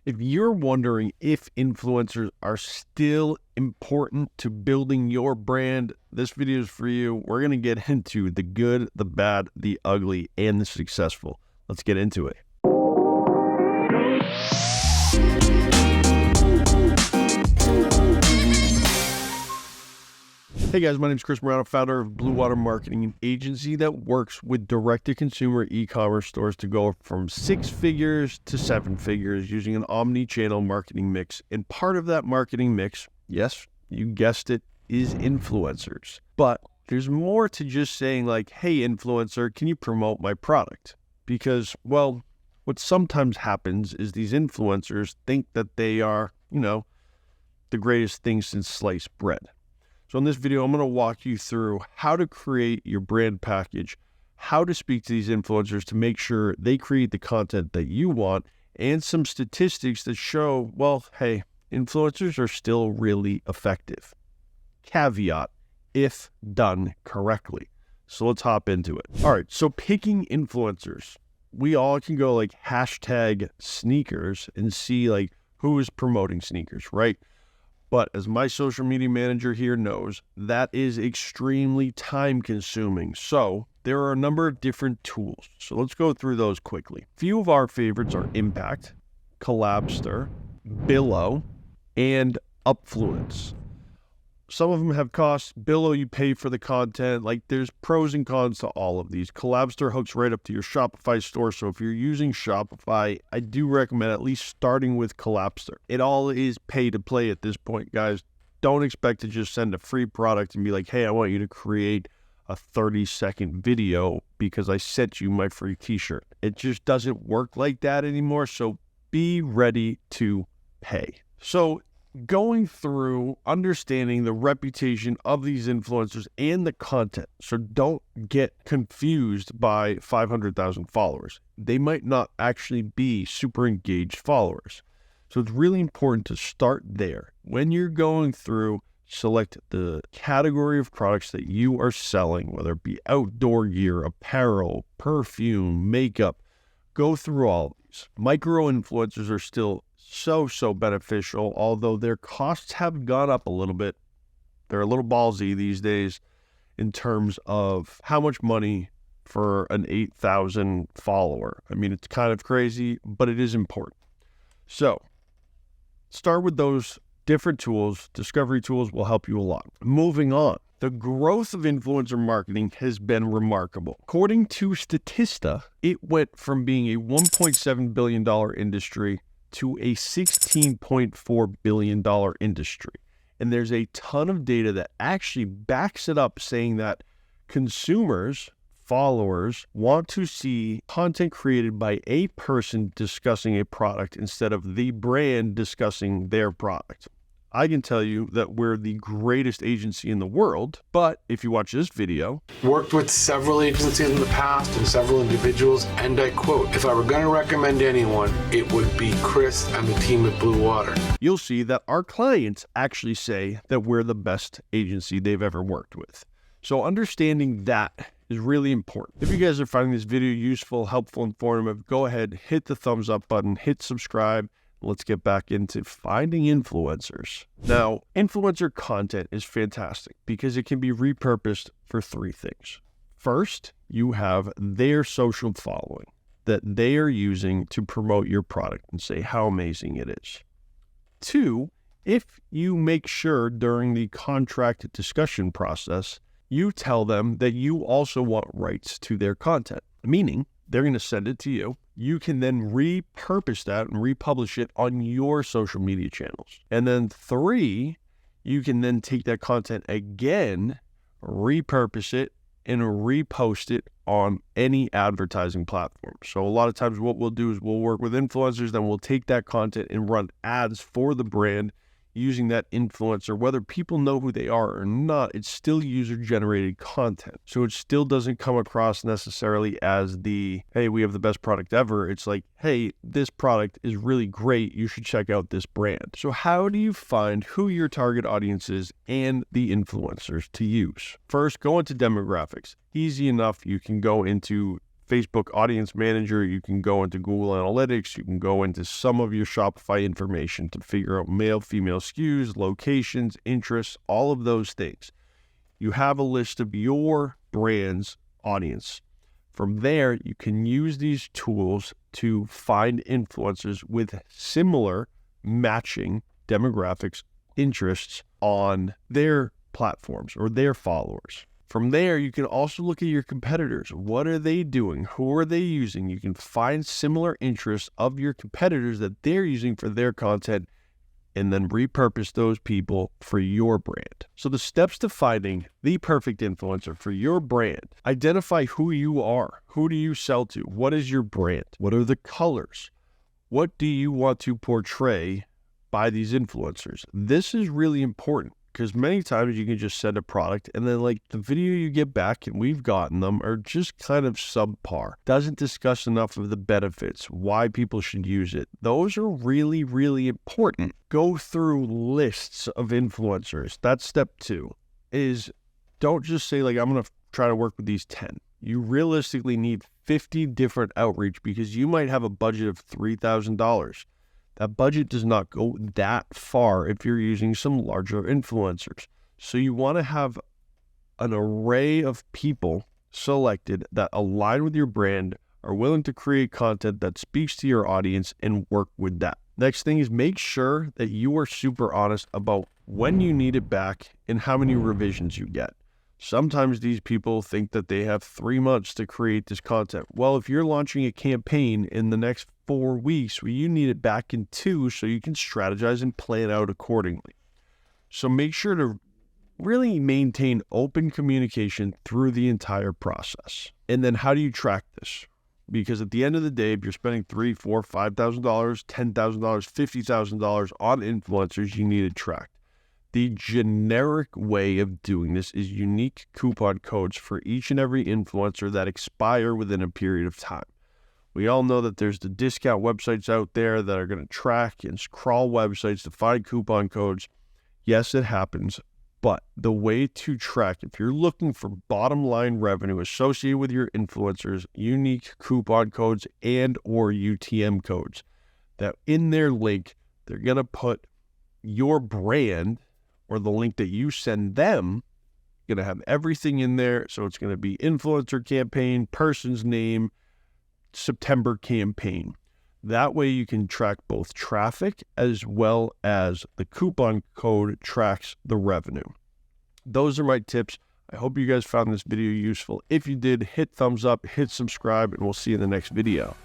If you're wondering if influencers are still important to building your brand, this video is for you. We're going to get into the good, the bad, the ugly, and the successful. Let's get into it. Hey guys, my name is Chris Morano, founder of Blue Water Marketing, an agency that works with direct-to-consumer e-commerce stores to go from 6 figures to 7 figures using an omni-channel marketing mix. And part of that marketing mix, yes, you guessed it, is influencers. But there's more to just saying like, hey influencer, can you promote my product? Because, well, what sometimes happens is these influencers think that they are, the greatest thing since sliced bread. So in this video, I'm going to walk you through how to create your brand package, how to speak to these influencers to make sure they create the content that you want, and some statistics that show, well, hey, influencers are still really effective. Caveat, if done correctly. So let's hop into it. All right, so picking influencers. We all can go like hashtag sneakers and see like who is promoting sneakers, right? But as my social media manager here knows, that is extremely time consuming. So there are a number of different tools. So let's go through those quickly. A few of our favorites are Impact, Collabster, Billo, and Upfluence. Some of them have costs. Billo, you pay for the content. Like there's pros and cons to all of these. Collabster hooks right up to your Shopify store. So if you're using Shopify, I do recommend at least starting with Collabster. It all is pay to play at this point, guys. Don't expect to just send a free product and be like, hey, I want you to create a 30-second video because I sent you my free t-shirt. It just doesn't work like that anymore. So be ready to pay. So going through understanding the reputation of these influencers and the content. So don't get confused by 500,000 followers. They might not actually be super engaged followers. So it's really important to start there. When you're going through, select the category of products that you are selling, whether it be outdoor gear, apparel, perfume, makeup. Go through all of these. Micro influencers are still so beneficial, although their costs have gone up a little bit. They're a little ballsy these days in terms of how much money for an 8,000 follower. I mean, it's kind of crazy, but it is important. So start with those different tools. Discovery tools will help you a lot. Moving on. The growth of influencer marketing has been remarkable. According to Statista, it went from being a $1.7 billion industry to a $16.4 billion industry. And there's a ton of data that actually backs it up, saying that consumers, followers, want to see content created by a person discussing a product instead of the brand discussing their product. I can tell you that we're the greatest agency in the world, but if you watch this video, worked with several agencies in the past and several individuals, and I quote, if I were going to recommend anyone, it would be Chris and the team at Blue Water. You'll see that our clients actually say that we're the best agency they've ever worked with. So understanding that is really important. If you guys are finding this video useful, helpful, informative, go ahead, hit the thumbs up button, hit subscribe. Let's get back into finding influencers. Now, influencer content is fantastic because it can be repurposed for 3 things. First, you have their social following that they are using to promote your product and say how amazing it is. 2, if you make sure during the contract discussion process, you tell them that you also want rights to their content, meaning they're going to send it to you. You can then repurpose that and republish it on your social media channels. And then 3, you can then take that content again, repurpose it, and repost it on any advertising platform. So a lot of times what we'll do is we'll work with influencers, then we'll take that content and run ads for the brand using that influencer. Whether people know who they are or not, it's still user-generated content. So it still doesn't come across necessarily as the, hey, we have the best product ever. It's like, hey, this product is really great. You should check out this brand. So how do you find who your target audience is and the influencers to use? First, go into demographics. Easy enough. You can go into Facebook Audience Manager, you can go into Google Analytics, you can go into some of your Shopify information to figure out male, female SKUs, locations, interests, all of those things. You have a list of your brand's audience. From there, you can use these tools to find influencers with similar matching demographics, interests on their platforms or their followers. From there, you can also look at your competitors. What are they doing? Who are they using? You can find similar interests of your competitors that they're using for their content and then repurpose those people for your brand. So the steps to finding the perfect influencer for your brand: identify who you are. Who do you sell to? What is your brand? What are the colors? What do you want to portray by these influencers? This is really important because many times you can just send a product and then like the video you get back, and we've gotten them, are just kind of subpar. Doesn't discuss enough of the benefits, why people should use it. Those are really, really important. Go through lists of influencers. That's step 2, is don't just say like, I'm going to try to work with these 10. You realistically need 50 different outreach because you might have a budget of $3,000. That budget does not go that far if you're using some larger influencers. So you want to have an array of people selected that align with your brand, are willing to create content that speaks to your audience, and work with that. Next thing is make sure that you are super honest about when you need it back and how many revisions you get. Sometimes these people think that they have 3 months to create this content. Well, if you're launching a campaign in the next 4 weeks, well, you need it back in 2 so you can strategize and plan out accordingly. So make sure to really maintain open communication through the entire process. And then how do you track this? Because at the end of the day, if you're spending $3,000, $4,000, $5,000, $10,000, $50,000 on influencers, you need it tracked. The generic way of doing this is unique coupon codes for each and every influencer that expire within a period of time. We all know that there's the discount websites out there that are going to track and crawl websites to find coupon codes. Yes, it happens, but the way to track, if you're looking for bottom line revenue associated with your influencers, unique coupon codes and or UTM codes, that in their link, they're going to put your brand or the link that you send them, going to have everything in there. So it's going to be influencer campaign, person's name, September campaign. That way you can track both traffic as well as the coupon code tracks the revenue. Those are my tips. I hope you guys found this video useful. If you did, hit thumbs up, hit subscribe, and we'll see you in the next video.